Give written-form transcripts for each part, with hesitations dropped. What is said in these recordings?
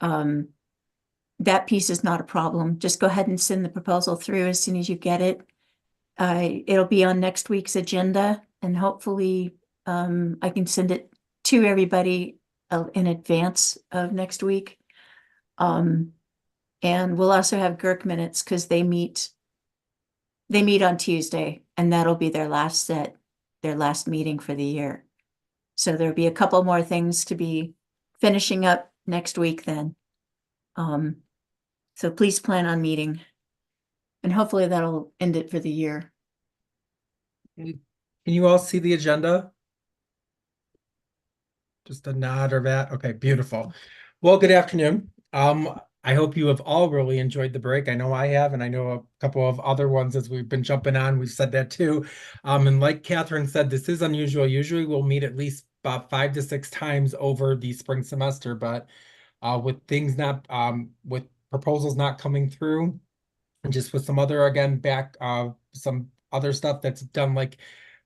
That piece is not a problem. Just go ahead and send the proposal through as soon as you get it. It'll be on next week's agenda, and hopefully I can send it to everybody in advance of next week. And we'll also have GERC minutes because they meet on Tuesday, and that'll be their last meeting for the year. So there'll be a couple more things to be finishing up next week then. So please plan on meeting, and hopefully that'll end it for the year. Can you all see the agenda? Just a nod or that? Okay, beautiful. Well, good afternoon. I hope you have all really enjoyed the break. I know I have, and I know a couple of other ones as we've been jumping on. We've said that too. And like Catherine said, this is unusual. Usually we'll meet at least about 5 to 6 times over the spring semester, but with things not with proposals not coming through, and just with some other some other stuff that's done like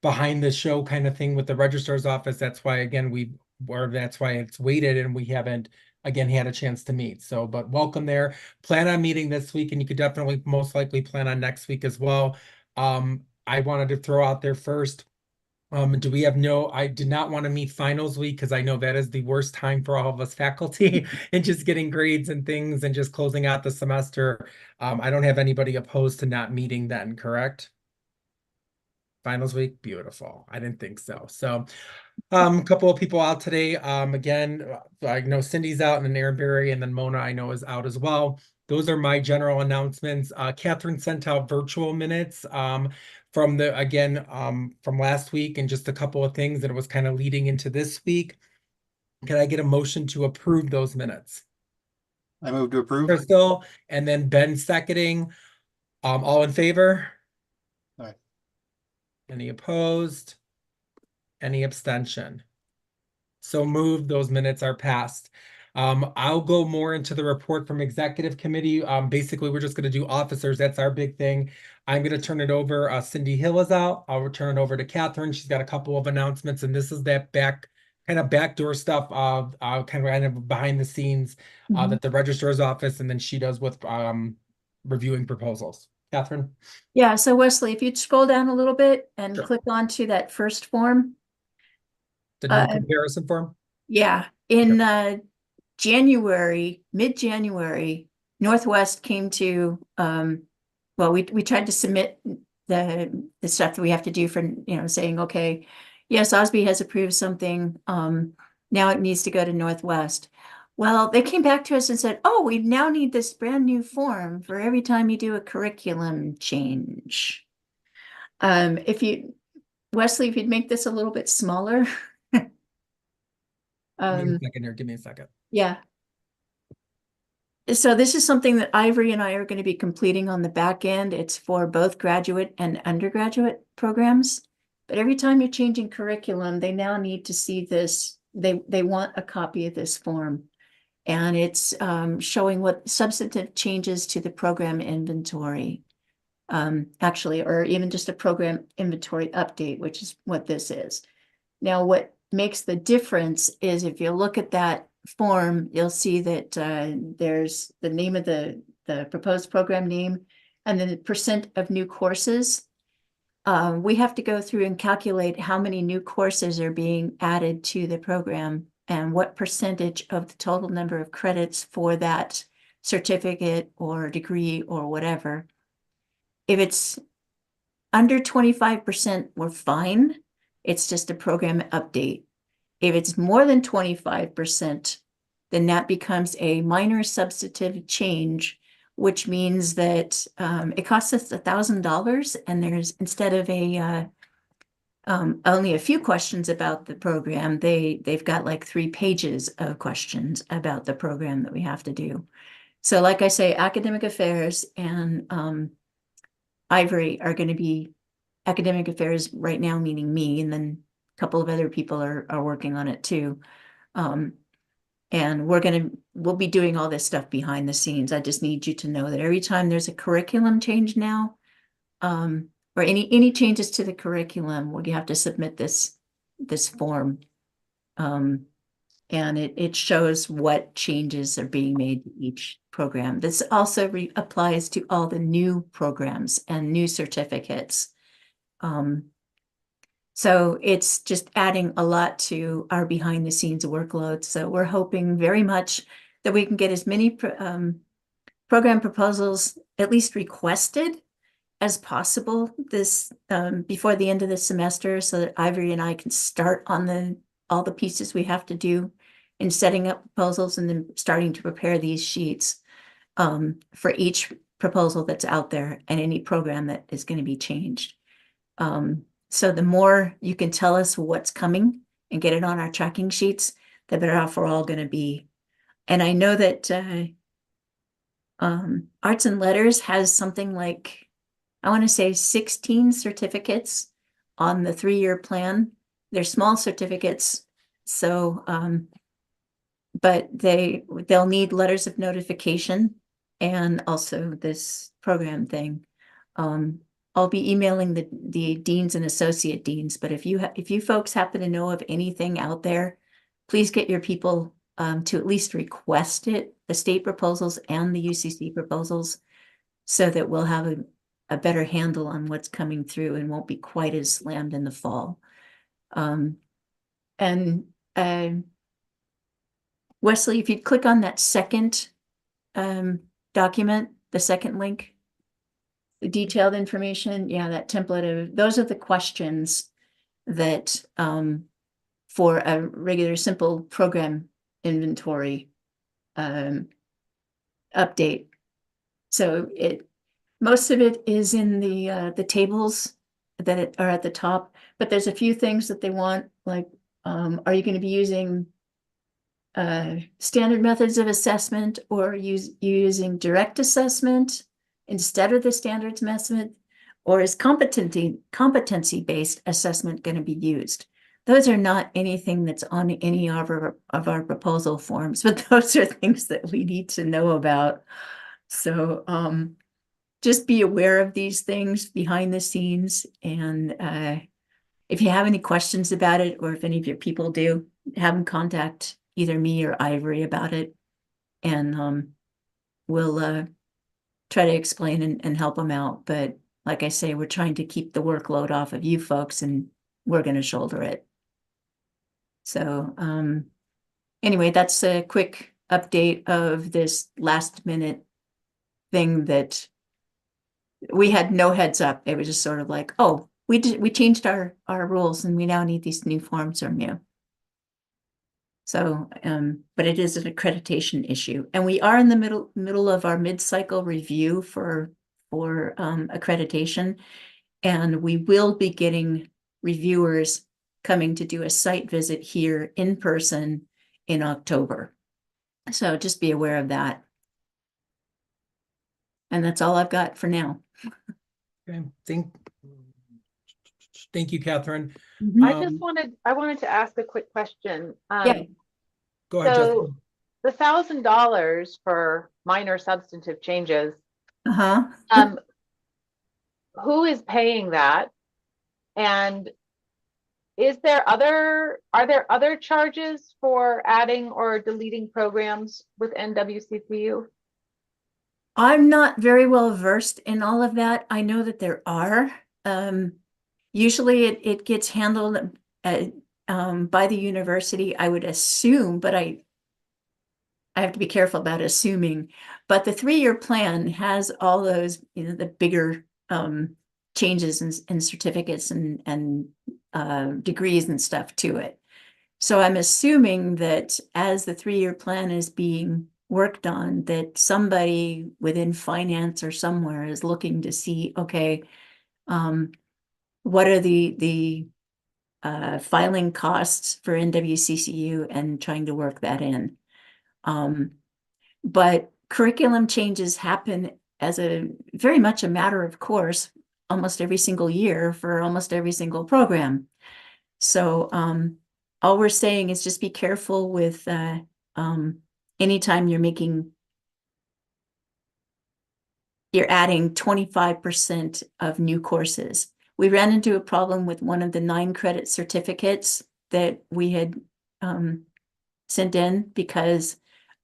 behind the show kind of thing with the registrar's office. That's why that's why it's waited and we haven't again had a chance to meet. So, but welcome there. Plan on meeting this week, and you could definitely most likely plan on next week as well. I wanted to throw out there first. Do we have I did not want to meet finals week because I know that is the worst time for all of us faculty and just getting grades and things and just closing out the semester. I don't have anybody opposed to not meeting then, correct? Finals week, beautiful. I didn't think so. So, a couple of people out today. Again, I know Cindy's out and then Aaron Berry, and then Mona I know is out as well. Those are my general announcements. Catherine sent out virtual minutes from from last week and just a couple of things that it was kind of leading into this week. Can I get a motion to approve those minutes? I move to approve. Crystal, and then Ben seconding. All in favor? Aye. Any opposed? Any abstention? So moved, those minutes are passed. I'll go more into the report from executive committee. Basically, we're just going to do officers. That's our big thing. I'm going to turn it over. Cindy Hill is out. I'll return it over to Catherine. She's got a couple of announcements, and this is that backdoor stuff, kind of behind the scenes that the registrar's office, and then she does with reviewing proposals. Catherine? Yeah, so Wesley, if you'd scroll down a little bit and Sure. click onto that first form. The new comparison form? Yeah, in mid-January, Northwest came to, well, we tried to submit the stuff that we have to do for, saying, okay, yes, Osby has approved something. Now it needs to go to Northwest. Well, they came back to us and said, oh, we now need this brand new form for every time you do a curriculum change. Wesley, if you'd make this a little bit smaller. Give me a second. Yeah. So this is something that Ivory and I are going to be completing on the back end. It's for both graduate and undergraduate programs. But every time you're changing curriculum, they now need to see this. They want a copy of this form. And it's showing what substantive changes to the program inventory, actually, or even just a program inventory update, which is what this is. Now, what makes the difference is if you look at that form, you'll see that there's the name of the proposed program name and then the percent of new courses. We have to go through and calculate how many new courses are being added to the program and what percentage of the total number of credits for that certificate or degree or whatever. If it's under 25%, we're fine. It's just a program update. If it's more than 25%, then that becomes a minor substantive change, which means that it costs us $1,000, and there's, instead of only a few questions about the program, they've got like 3 pages of questions about the program that we have to do. So like I say, academic affairs and Ivory are going to be academic affairs right now, meaning me, and then a couple of other people are working on it too. And we'll be doing all this stuff behind the scenes. I just need you to know that every time there's a curriculum change now, or any changes to the curriculum, we have to submit this form. And it shows what changes are being made to each program. This also applies to all the new programs and new certificates. So it's just adding a lot to our behind the scenes workload. So we're hoping very much that we can get as many program proposals at least requested as possible this before the end of the semester, so that Ivory and I can start on all the pieces we have to do in setting up proposals and then starting to prepare these sheets for each proposal that's out there and any program that is going to be changed. So the more you can tell us what's coming and get it on our tracking sheets, the better off we're all going to be. And I know that Arts and Letters has something like, I want to say 16 certificates on the 3-year plan. They're small certificates, so but they'll need letters of notification and also this program thing. I'll be emailing the deans and associate deans, but if you folks happen to know of anything out there, please get your people to at least request it, the state proposals and the UCC proposals, so that we'll have a better handle on what's coming through and won't be quite as slammed in the fall. Wesley, if you'd click on that second document, the second link, the detailed information, yeah, that template those are the questions that for a regular simple program inventory update. So most of it is in the tables that are at the top, but there's a few things that they want, like are you going to be using standard methods of assessment, or using direct assessment instead of the standards method, or is competency-based assessment going to be used? Those are not anything that's on any of our proposal forms, but those are things that we need to know about. So just be aware of these things behind the scenes, and if you have any questions about it, or if any of your people do, have them contact either me or Ivory about it, and we'll try to explain and help them out. But like I say, we're trying to keep the workload off of you folks, and we're going to shoulder it. So anyway, that's a quick update of this last minute thing that we had no heads up. It was just sort of like, oh, we changed our rules and we now need these new forms from you. So, but it is an accreditation issue, and we are in the middle of our mid-cycle review for accreditation, and we will be getting reviewers coming to do a site visit here in person in October. So just be aware of that. And that's all I've got for now. Okay, thank you, Catherine. I wanted to ask a quick question. Yeah. Go ahead, So Jessica. the $1,000 for minor substantive changes, Uh-huh. who is paying that? And are there other charges for adding or deleting programs with NWCCU? I'm not very well versed in all of that. I know that there are. Usually it gets handled by the university, I would assume, but I have to be careful about assuming. But the 3-year plan has all those, the bigger changes in certificates and degrees and stuff to it. So I'm assuming that as the 3-year plan is being worked on, that somebody within finance or somewhere is looking to see, okay, what are the filing costs for NWCCU, and trying to work that in. But curriculum changes happen as very much a matter of course, almost every single year for almost every single program. So all we're saying is just be careful with anytime you're adding 25% of new courses. We ran into a problem with one of the 9-credit certificates that we had sent in because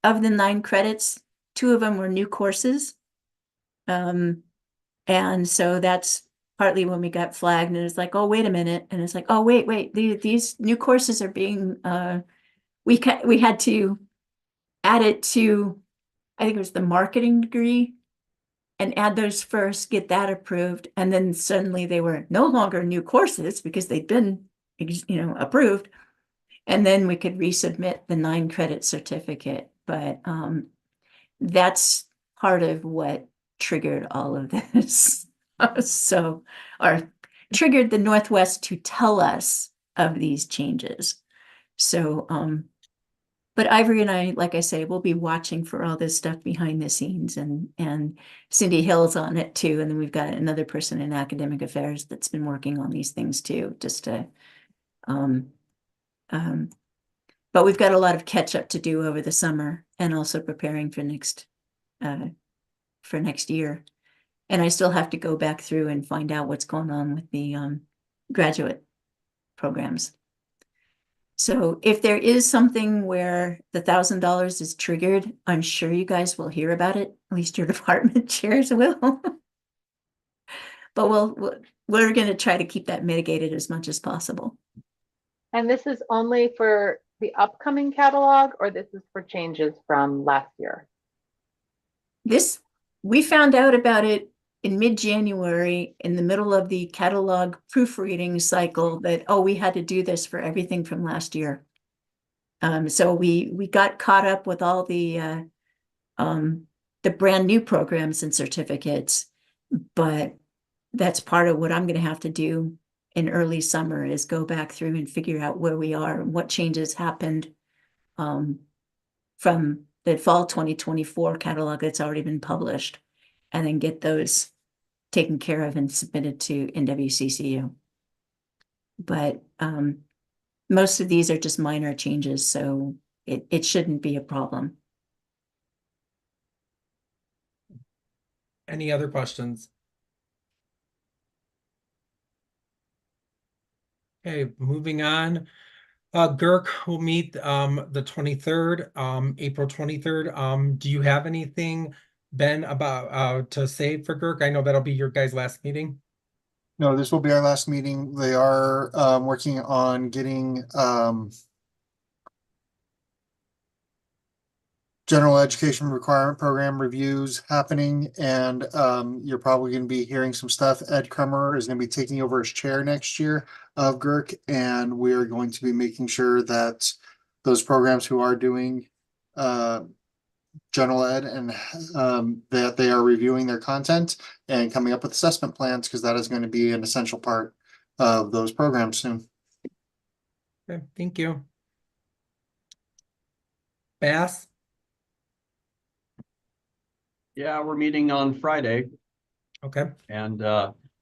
of the 9 credits, 2 of them were new courses. And so that's partly when we got flagged, and it's like, oh, wait a minute. And it's like, oh, wait, these new courses are being, we had to add it to, I think it was the marketing degree, and add those first, get that approved. And then suddenly they were no longer new courses because they'd been, approved. And then we could resubmit the 9 credit certificate. But that's part of what triggered all of this. So, or triggered the Northwest to tell us of these changes. So, but Ivory and I, like I say, we'll be watching for all this stuff behind the scenes, and Cindy Hill's on it too. And then we've got another person in academic affairs that's been working on these things too, just to, but we've got a lot of catch up to do over the summer and also preparing for next year. And I still have to go back through and find out what's going on with the graduate programs. So if there is something where the $1,000 is triggered, I'm sure you guys will hear about it. At least your department chairs will. But we're going to try to keep that mitigated as much as possible. And this is only for the upcoming catalog, or this is for changes from last year? We found out about it in mid-January, in the middle of the catalog proofreading cycle, that, oh, we had to do this for everything from last year. So we got caught up with all the brand new programs and certificates, but that's part of what I'm going to have to do in early summer, is go back through and figure out where we are and what changes happened from the fall 2024 catalog that's already been published, and then get those taken care of and submitted to NWCCU. But most of these are just minor changes, so it shouldn't be a problem. Any other questions? Okay, moving on. GERC will meet the 23rd, April 23rd. Do you have anything, Ben, about to say for GERC? I know that'll be your guys' last meeting. No, this will be our last meeting. They are working on getting general education requirement program reviews happening, and you're probably going to be hearing some stuff. Ed Krummer is going to be taking over as chair next year of GERC, and we are going to be making sure that those programs who are doing general ed and that they are reviewing their content and coming up with assessment plans, because that is going to be an essential part of those programs soon. Okay, thank you. Bass? Yeah, we're meeting on Friday, Okay. and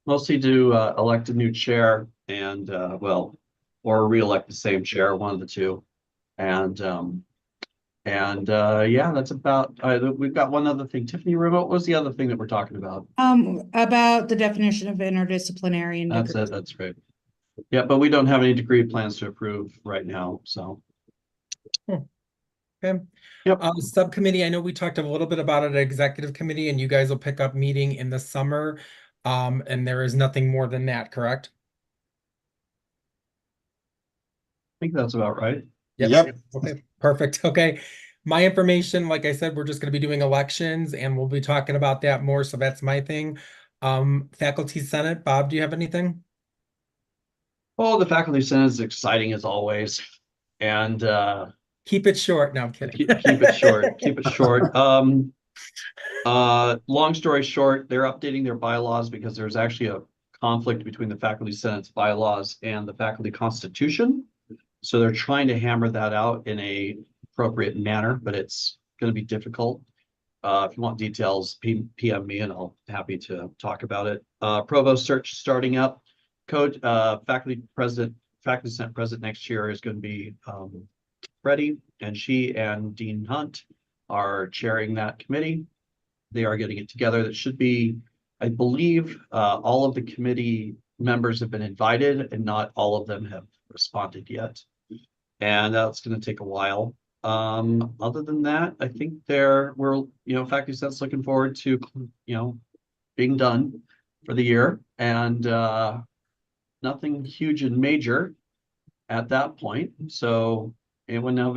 mostly to elect a new chair and or re-elect the same chair, one of the two. And yeah, that's about. We've got one other thing. Tiffany, what was the other thing that we're talking about? About the definition of interdisciplinary and That's it. That's great. Yeah, but we don't have any degree plans to approve right now. So. Okay. Yep. Subcommittee, I know we talked a little bit about it at executive committee, and you guys will pick up meeting in the summer. And there is nothing more than that, correct? I think that's about right. Yep. Okay, perfect. Okay. My information, like I said, we're just going to be doing elections, and we'll be talking about that more. So that's my thing. Faculty Senate, Bob, do you have anything? Oh, the faculty senate is exciting as always. And keep it short. No, I'm kidding. Keep it short. Keep it short. Long story short, they're updating their bylaws because there's actually a conflict between the faculty senate's bylaws and the faculty constitution. So they're trying to hammer that out in a appropriate manner, but it's going to be difficult. If you want details, PM me and I'll be happy to talk about it. Provost search starting up. Faculty senate president next year is going to be Freddie, and she and Dean Hunt are chairing that committee. They are getting it together. That should be, I believe, all of the committee members have been invited and not all of them have responded yet. And that's going to take a while. Other than that, I think we're, faculty sense looking forward to, being done for the year and, nothing huge and major at that point. So anyone have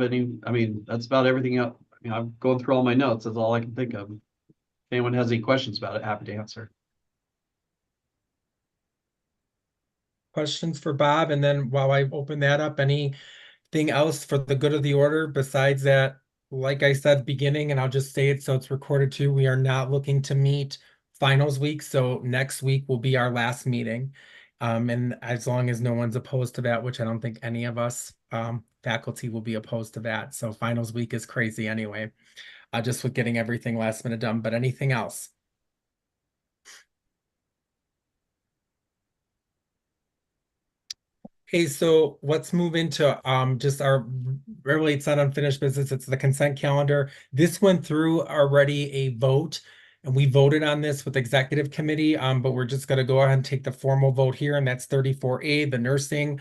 that's about everything else. I'm going through all my notes. That's all I can think of. If anyone has any questions about it, happy to answer. Questions for Bob? And then while I open that up, anything else for the good of the order besides that? Like I said, beginning, and I'll just say it so it's recorded too, we are not looking to meet finals week. So next week will be our last meeting. And as long as no one's opposed to that, which I don't think any of us, faculty will be opposed to that. So finals week is crazy anyway, just with getting everything last minute done, but anything else? Okay, so let's move into just our really, it's not unfinished business, it's the consent calendar. This went through already a vote, and we voted on this with executive committee, but we're just gonna go ahead and take the formal vote here, and that's 34A, the nursing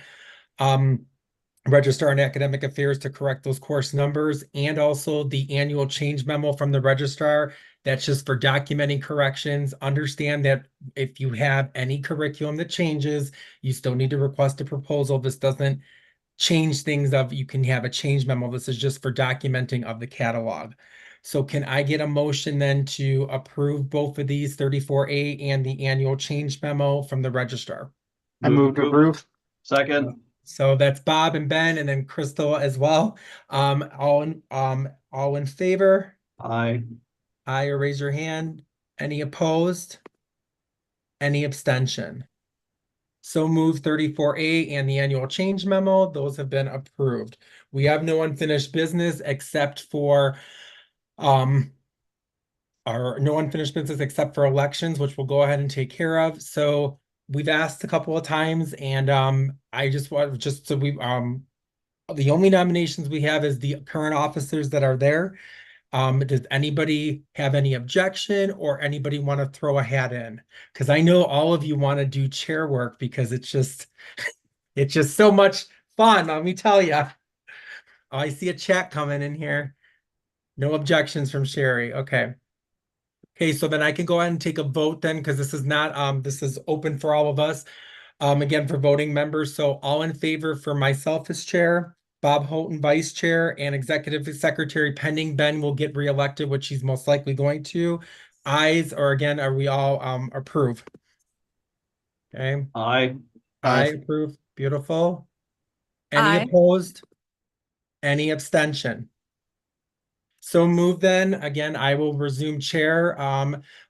registrar and academic affairs to correct those course numbers, and also the annual change memo from the registrar. That's just for documenting corrections. Understand that if you have any curriculum that changes, you still need to request a proposal. This doesn't change things you can have a change memo. This is just for documenting of the catalog. So can I get a motion then to approve both of these, 34A and the annual change memo from the registrar? I move to approve. Second. So that's Bob and Ben, and then Crystal as well. All in favor? Aye. Aye, or raise your hand. Any opposed? Any abstention? So move 34A and the annual change memo, those have been approved. We have no unfinished business except for no unfinished business except for elections, which we'll go ahead and take care of. So we've asked a couple of times, and I just want so we the only nominations we have is the current officers that are there. Does anybody have any objection or anybody want to throw a hat in? Because I know all of you want to do chair work because it's just so much fun, let me tell you. Oh, I see a chat coming in here. No objections from Sherry. Okay. Okay, so then I can go ahead and take a vote then, because this is not this is open for all of us. Again, for voting members. So all in favor for myself as chair, Bob Houghton vice chair, and executive secretary pending Ben will get reelected, which he's most likely going to. Ayes, or again, are we all approve? Okay, Aye. I Aye. approve. Beautiful. Any Aye. opposed? Any abstention? So move then. Again, I will resume chair.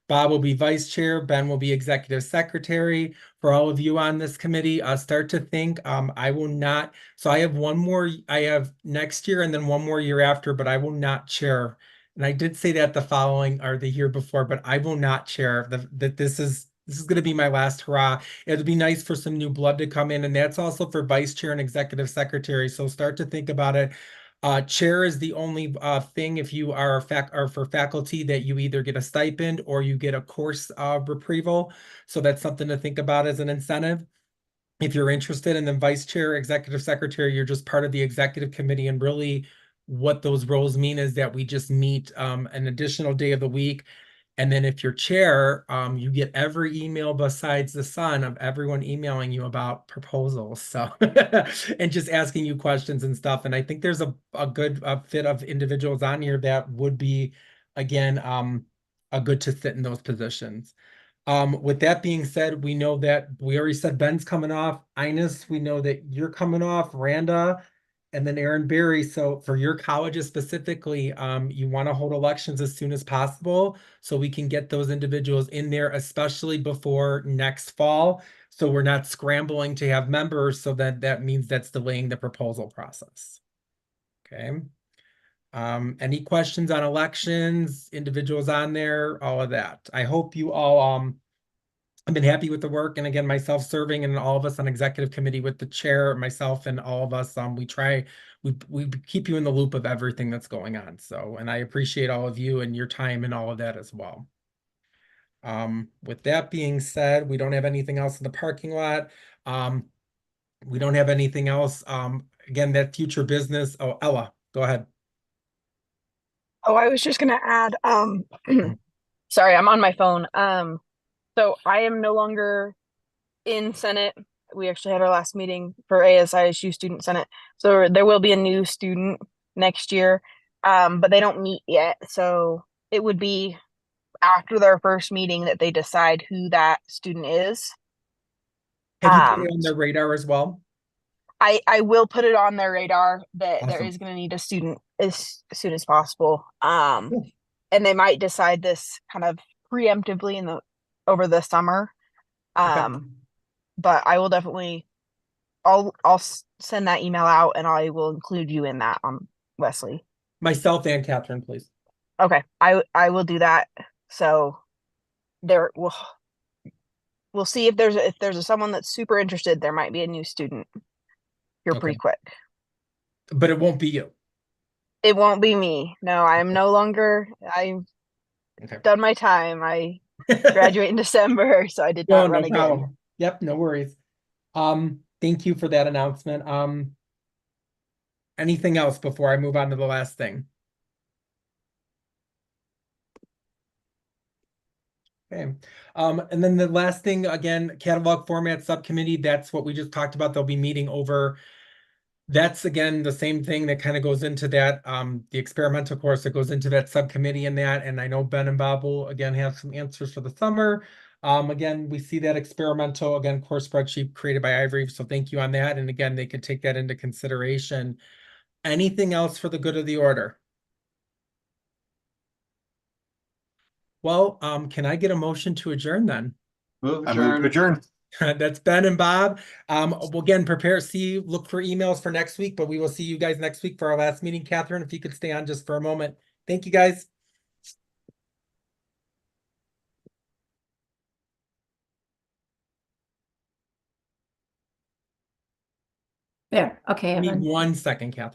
Bob will be vice chair. Ben will be executive secretary. For all of you on this committee, start to think. I will not. So I have one more. I have next year and then one more year after, but I will not chair. And I did say that the following or the year before, but I will not chair. That this is going to be my last hurrah. It'd be nice for some new blood to come in, and that's also for vice chair and executive secretary. So start to think about it. Chair is the only thing if you are for faculty that you either get a stipend or you get a course reprieval. So that's something to think about as an incentive. If you're interested, and then vice chair, executive secretary, you're just part of the executive committee. And really what those roles mean is that we just meet an additional day of the week. And then if you're chair, you get every email besides the sun of everyone emailing you about proposals. So, and just asking you questions and stuff. And I think there's a good fit of individuals on here that would be, again, a good to sit in those positions. With that being said, we know that we already said Ben's coming off. Ines, we know that you're coming off, Randa, and then Aaron Berry. So for your colleges specifically, you want to hold elections as soon as possible so we can get those individuals in there, especially before next fall. So we're not scrambling to have members, so that means that's delaying the proposal process. Okay. Any questions on elections, individuals on there, all of that? I hope you all I've been happy with the work, and again, myself serving and all of us on executive committee with the chair, myself and all of us, we keep you in the loop of everything that's going on. So, and I appreciate all of you and your time and all of that as well. With that being said, we don't have anything else in the parking lot. We don't have anything else. Again, that future business. Oh, Ella, go ahead. Oh, I was just gonna add, sorry, I'm on my phone. So I am no longer in Senate. We actually had our last meeting for ASISU Student Senate. So there will be a new student next year. But they don't meet yet. So it would be after their first meeting that they decide who that student is. Have you put it Um, on their radar as well? I will put it on their radar that there Awesome. is going to need a student as soon as possible. Cool. And they might decide this kind of preemptively over the summer. Okay. But I will definitely send that email out and I will include you in that, Wesley. Myself and Catherine, please. Okay, I will do that. So there we'll see if there's someone that's super interested. There might be a new student here Okay. pretty quick. But it won't be you. It won't be me. No, I'm no longer. I've Okay. done my time. I graduate in December, so I did No, not run no again. problem. Yep, no worries. Thank you for that announcement. Anything else before I move on to the last thing? Okay. And then the last thing, again, catalog format subcommittee, that's what we just talked about. They'll be meeting over. That's again the same thing that kind of goes into that, the experimental course that goes into that subcommittee in that. And I know Ben and Bob will again have some answers for the summer. Again, we see that experimental, again, course spreadsheet created by Ivory. So thank you on that. And again, they could take that into consideration. Anything else for the good of the order? Well, can I get a motion to adjourn then? Move I move to adjourned. adjourn. That's Ben and Bob. We'll again look for emails for next week, but we will see you guys next week for our last meeting. Catherine, if you could stay on just for a moment. Thank you, guys. There, okay, Give me Evan. 1 second, Catherine.